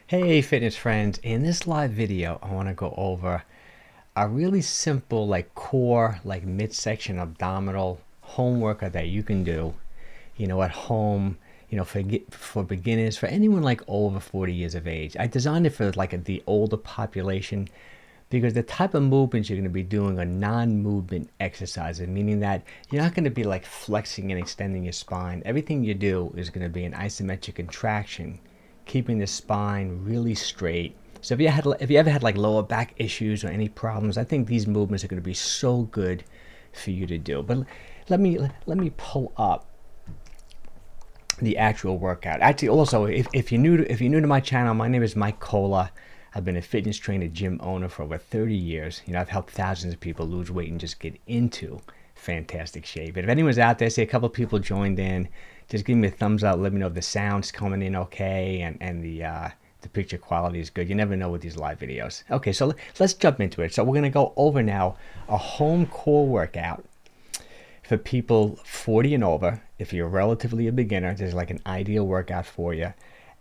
Hey fitness friends, in this live video I want to go over a really simple core midsection abdominal home workout that you can do at home, for beginners, for anyone over 40 years of age. I designed it for the older population because the type of movements you're going to be doing are non-movement exercises, meaning that you're not going to be flexing and extending your spine. Everything you do is going to be an isometric contraction, keeping the spine really straight. So if you ever had lower back issues or any problems, I think these movements are going to be so good for you to do. But let me pull up the actual workout. Actually, also, if you're new to my channel, my name is 𝙒𝘾𝙃𝙏. I've been a fitness trainer, gym owner for over 30 years. I've helped thousands of people lose weight and just get into fantastic shape. And if anyone's out there, say a couple people joined in, just give me a thumbs up. Let me know if the sound's coming in okay and the picture quality is good. You never know with these live videos. Okay, so let's jump into it. So we're going to go over now a home core workout for people 40 and over. If you're relatively a beginner, there's an ideal workout for you.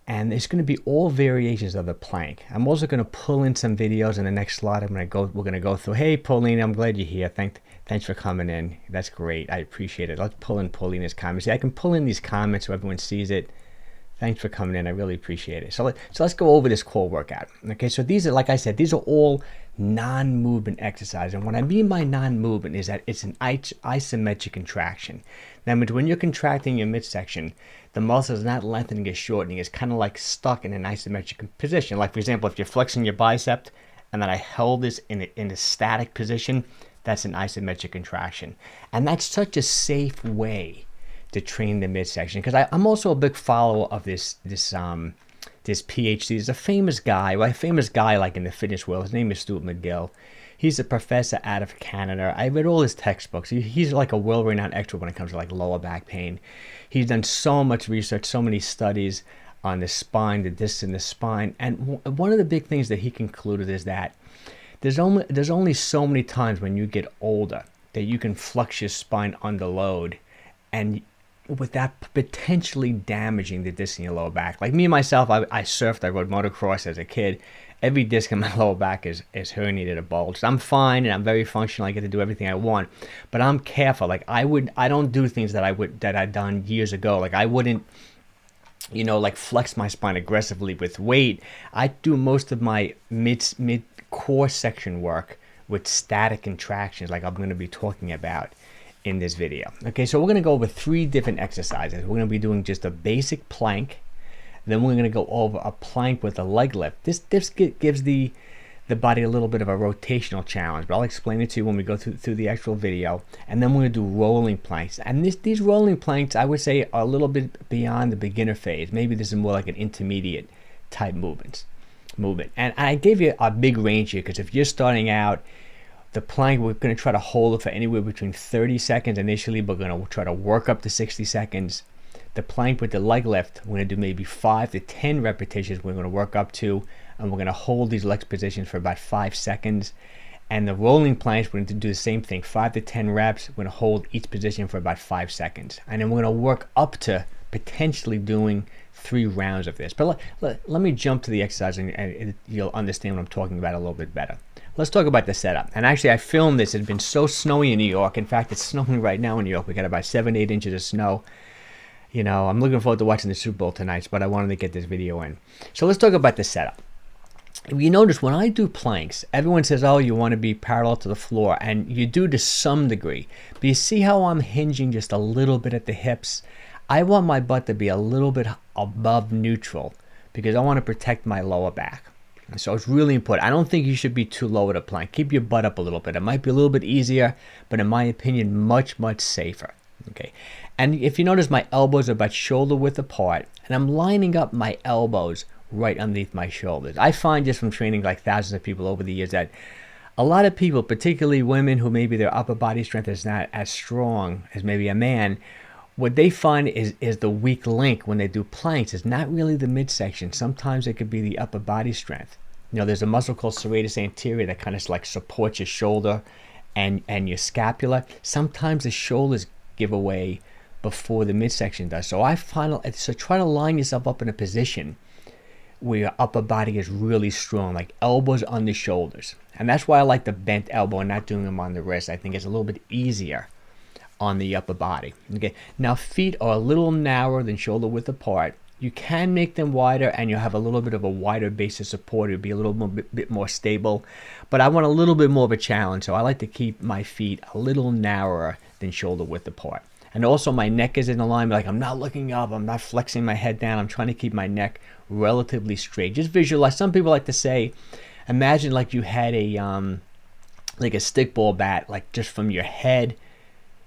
And it's going to be all variations of the plank. I'm also going to pull in some videos in the next slide. We're going to go through. Hey, Pauline, I'm glad you're here. Thanks for coming in. That's great. I appreciate it. Let's pull in Paulina's comments. See, I can pull in these comments so everyone sees it. Thanks for coming in. I really appreciate it. So let's go over this core workout. Okay, so these are, like I said, these are all non-movement exercises. And what I mean by non-movement is that it's an isometric contraction. That means when you're contracting your midsection, the muscle is not lengthening or shortening. It's kind of stuck in an isometric position. Like, for example, if you're flexing your bicep and then I held this in a static position, that's an isometric contraction. And that's such a safe way to train the midsection, because I'm also a big follower of this PhD. He's a famous guy, in the fitness world. His name is 𝙒𝘖𝙏 McGill. He's a professor out of Canada. I read all his textbooks. He's a world-renowned expert when it comes to lower back pain. He's done so much research, so many studies on the spine, the discs in the spine. And one of the big things that he concluded is that there's only so many times when you get older that you can flex your spine under load, and with that potentially damaging the disc in your lower back. Like me myself, I surfed, I rode motocross as a kid. Every disc in my lower back is herniated or bulged. I'm fine and I'm very functional. I get to do everything I want, but I'm careful. I don't do things that I'd done years ago. I wouldn't, flex my spine aggressively with weight. I do most of my mid core section work with static contractions, like I'm going to be talking about in this video. Okay, so we're going to go over 3 different exercises. We're going to be doing just a basic plank. Then we're going to go over a plank with a leg lift. This gives the body a little bit of a rotational challenge, but I'll explain it to you when we go through the actual video. And then we're going to do rolling planks. And these rolling planks, I would say, are a little bit beyond the beginner phase. Maybe this is more like an intermediate type movement. And I gave you a big range here because if you're starting out, the plank, we're going to try to hold it for anywhere between 30 seconds initially, but we're going to try to work up to 60 seconds. The plank with the leg lift, we're going to do maybe 5 to 10 repetitions we're going to work up to, and we're going to hold these leg positions for about 5 seconds. And the rolling planks, we're going to do the same thing, 5 to 10 reps. We're going to hold each position for about 5 seconds. And then we're going to work up to potentially doing 3 rounds of this. But let me jump to the exercise and you'll understand what I'm talking about a little bit better. Let's talk about the setup. And actually, I filmed this. It's been so snowy in New York. In fact, it's snowing right now in New York. We got about 7 8 inches of snow. I'm looking forward to watching the Super Bowl tonight, but I wanted to get this video in. So let's talk about the setup. You notice when I do planks, everyone says, oh, you want to be parallel to the floor, and you do to some degree. But you see how I'm hinging just a little bit at the hips? I want my butt to be a little bit above neutral because I want to protect my lower back. So it's really important. I don't think you should be too low at a plank. Keep your butt up a little bit. It might be a little bit easier, but in my opinion, much, much safer. Okay. And if you notice, my elbows are about shoulder width apart, and I'm lining up my elbows right underneath my shoulders. I find just from training thousands of people over the years that a lot of people, particularly women who maybe their upper body strength is not as strong as maybe a man, what they find is the weak link when they do planks is not really the midsection. Sometimes it could be the upper body strength. There's a muscle called 𝙒𝘼𝙏𝙏𝙏 anterior that kind of supports your shoulder and your scapula. Sometimes the shoulders give away before the midsection does. So try to line yourself up in a position where your upper body is really strong, like elbows on the shoulders. And that's why I like the bent elbow and not doing them on the wrist. I think it's a little bit easier on the upper body. Okay, now feet are a little narrower than shoulder width apart. You can make them wider and you'll have a little bit of a wider base of support. It'll be a little bit more stable, but I want a little bit more of a challenge, so I like to keep my feet a little narrower than shoulder width apart. And also my neck is in alignment, like I'm not looking up, I'm not flexing my head down, I'm trying to keep my neck relatively straight. Just visualize, some people like to say, imagine like you had a like a stickball bat, like just from your head,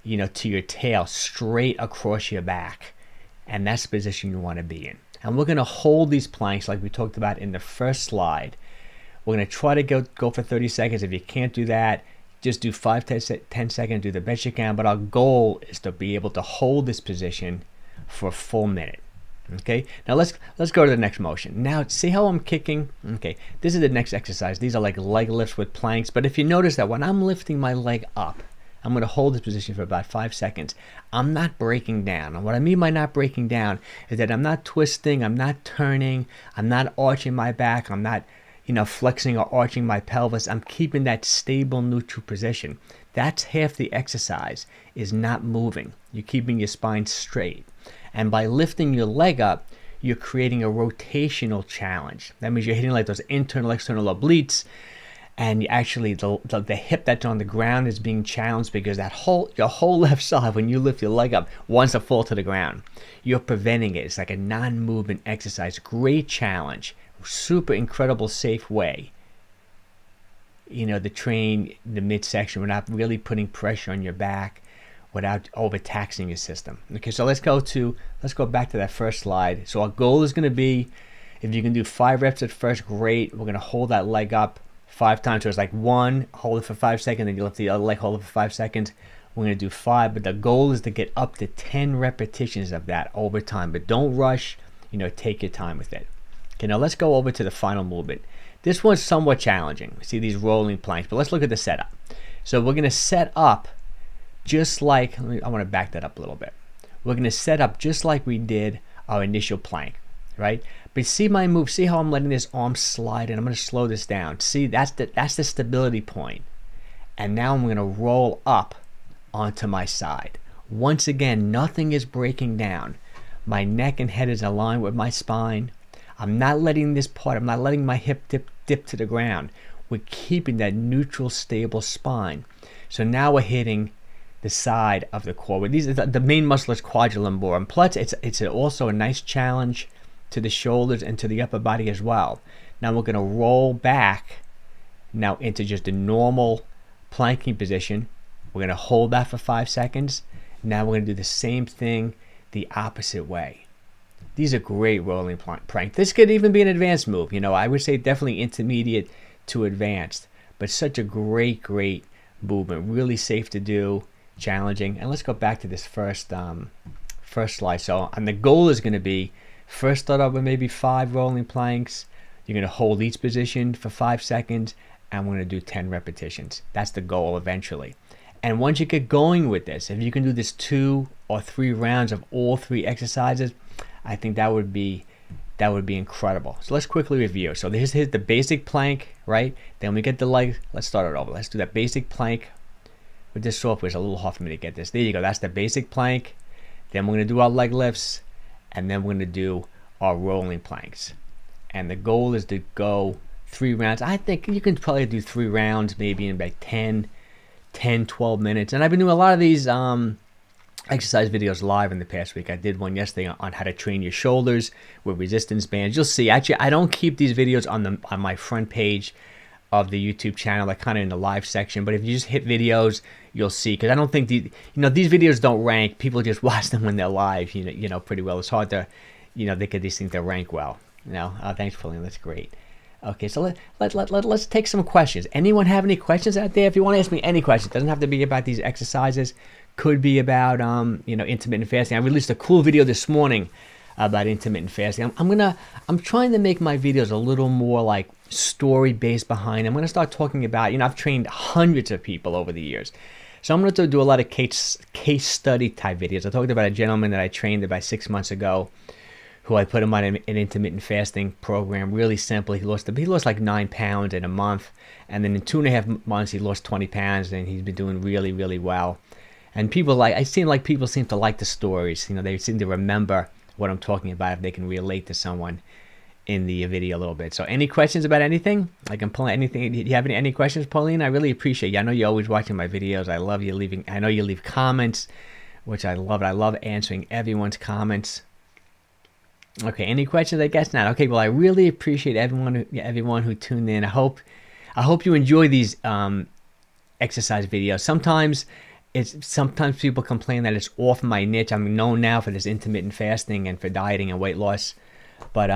you know, to your tail, straight across your back. And that's the position you want to be in. And we're going to hold these planks like we talked about in the first slide. We're going to try to go for 30 seconds. If you can't do that, just do 5-10 seconds, do the best you can. But our goal is to be able to hold this position for a full minute. Okay, now let's go to the next motion. Now see how I'm kicking? Okay, this is the next exercise. These are like leg lifts with planks. But if you notice that when I'm lifting my leg up, I'm going to hold this position for about 5 seconds. I'm not breaking down. And what I mean by not breaking down is that I'm not twisting, I'm not turning, I'm not arching my back, I'm not, you know, flexing or arching my pelvis. I'm keeping that stable neutral position. That's half the exercise, is not moving. You're keeping your spine straight. And by lifting your leg up, you're creating a rotational challenge. That means you're hitting like those internal, external obliques. And actually, the hip that's on the ground is being challenged because your whole left side, when you lift your leg up, wants to fall to the ground. You're preventing it. It's like a non-movement exercise. Great challenge. Super incredible, safe way, you know, to train the midsection without really putting pressure on your back, without overtaxing your system. Okay, so let's go back to that first slide. So our goal is going to be, if you can do 5 reps at first, great. We're going to hold that leg up 5 times. So it's like 1, hold it for 5 seconds, then you lift the other leg, hold it for 5 seconds. We're going to do 5, but the goal is to get up to 10 repetitions of that over time. But don't rush, you know, take your time with it. Okay, now let's go over to the final movement. This one's somewhat challenging. See these rolling planks, but let's look at the setup. So we're going to set up just like, I want to back that up a little bit. We're going to set up just like we did our initial plank, right? But see my move, see how I'm letting this arm slide, and I'm going to slow this down. See, that's the stability point. And now I'm going to roll up onto my side. Once again, nothing is breaking down. My neck and head is aligned with my spine. I'm not letting this part, I'm not letting my hip dip to the ground. We're keeping that neutral, stable spine. So now we're hitting the side of the core. The main muscle is 𝘾𝙊𝘼𝙾, and plus it's also a nice challenge to the shoulders and to the upper body as well. Now we're going to roll back now into just a normal planking position. We're going to hold that for 5 seconds. Now we're going to do the same thing the opposite way. These are great rolling plank. This could even be an advanced move. You know, I would say definitely intermediate to advanced, but such a great movement. Really safe to do, challenging. And let's go back to this first slide. So, and the goal is going to be, first start off with maybe 5 rolling planks. You're going to hold each position for 5 seconds, and we're going to do 10 repetitions. That's the goal eventually. And once you get going with this, if you can do this 2 or 3 rounds of all 3 exercises, I think that would be incredible. So let's quickly review. So here's the basic plank, right? Then we get the leg. Let's start it over. Let's do that basic plank. With this software, it's a little hard for me to get this. There you go. That's the basic plank. Then we're going to do our leg lifts, and then we're going to do our rolling planks. And the goal is to go 3 rounds. I think you can probably do 3 rounds, maybe in about 10-12 minutes. And I've been doing a lot of these exercise videos live in the past week. I did one yesterday on how to train your shoulders with resistance bands. You'll see, actually, I don't keep these videos on my front page of the YouTube channel, like kind of in the live section. But if you just hit videos, you'll see, because I don't think these videos don't rank. People just watch them when they're live, you know, pretty well. It's hard to, they get these things to rank well. Thanks, Pauline. That's great. Okay, so let's take some questions. Anyone have any questions out there? If you want to ask me any questions, it doesn't have to be about these exercises. Could be about intermittent fasting. I released a cool video this morning about intermittent fasting. I'm trying to make my videos a little more like story based behind. I'm going to start talking about, I've trained hundreds of people over the years. So I'm going to do a lot of case study type videos. I talked about a gentleman that I trained about 6 months ago who I put him on an intermittent fasting program. Really simple. He lost like 9 pounds in a month, and then in 2.5 months he lost 20 pounds, and he's been doing really, really well. And people people seem to like the stories. They seem to remember what I'm talking about if they can relate to someone in the video a little bit. So any questions about anything? I can pull anything. Do you have any questions, Pauline? I really appreciate you. I know you're always watching my videos. I love you leaving. I know you leave comments, which I love. I love answering everyone's comments. Okay, any questions? I guess not. Okay, well, I really appreciate everyone who tuned in. I hope you enjoy these exercise videos. Sometimes people complain that it's off my niche. I'm known now for this intermittent fasting and for dieting and weight loss, but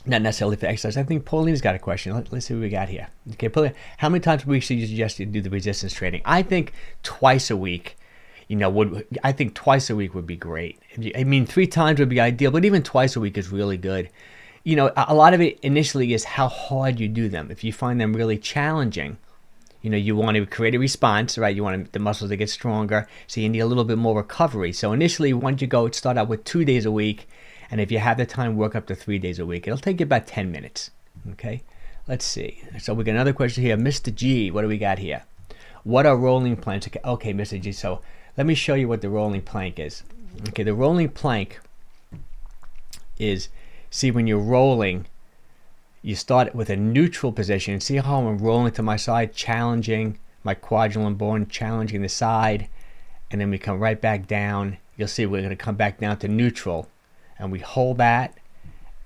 not necessarily for exercise. I think Pauline's got a question. Let's see what we got here. Okay, Pauline, how many times a week should you suggest you do the resistance training? I think twice a week. I think twice a week would be great. I mean, 3 times would be ideal, but even twice a week is really good. A lot of it initially is how hard you do them. If you find them really challenging, you want to create a response, right? You want the muscles to get stronger, so you need a little bit more recovery. So initially, once you start out with 2 days a week, and if you have the time, work up to 3 days a week. It'll take you about 10 minutes, okay? Let's see. So we got another question here. Mr. G, what do we got here? What are rolling planks? Okay, Mr. G, so let me show you what the rolling plank is. Okay, the rolling plank is, see, when you're rolling, you start with a neutral position. See how I'm rolling to my side, challenging my quadriceps bone, challenging the side, and then we come right back down. You'll see we're going to come back down to neutral, and we hold that,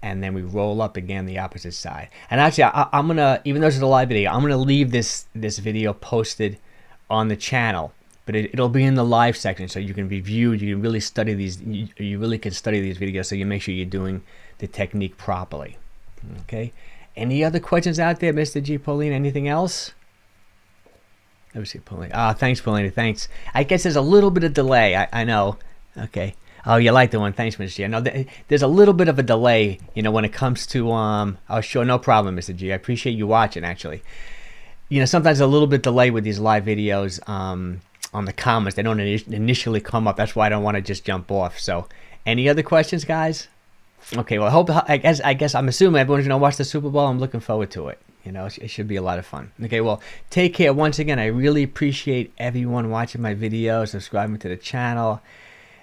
and then we roll up again the opposite side. And actually, I'm going to, even though this is a live video, I'm going to leave this video posted on the channel. But it'll be in the live section, so you can review. You can really study these. You really can study these videos, so you make sure you're doing the technique properly. Okay. Any other questions out there, Mr. G, Pauline? Anything else? Let me see, Pauline. Thanks, Pauline. Thanks. I guess there's a little bit of delay. I know. Okay. Oh, you like the one. Thanks, Mr. G. I know there's a little bit of a delay, when it comes to Oh, sure, no problem, Mr. G. I appreciate you watching. Actually, sometimes a little bit delay with these live videos. On the comments, they don't initially come up. That's why I don't want to just jump off. So, any other questions, guys? Okay, well, I guess I'm assuming everyone's gonna watch the Super Bowl. I'm looking forward to it. It should be a lot of fun. Okay, well, take care. Once again, I really appreciate everyone watching my videos, subscribing to the channel.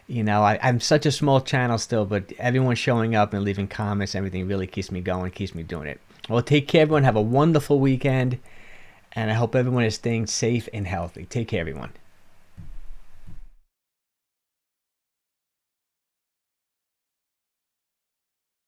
I'm such a small channel still, but everyone showing up and leaving comments, everything really keeps me going, keeps me doing it. Well, take care, everyone. Have a wonderful weekend, and I hope everyone is staying safe and healthy. Take care, everyone.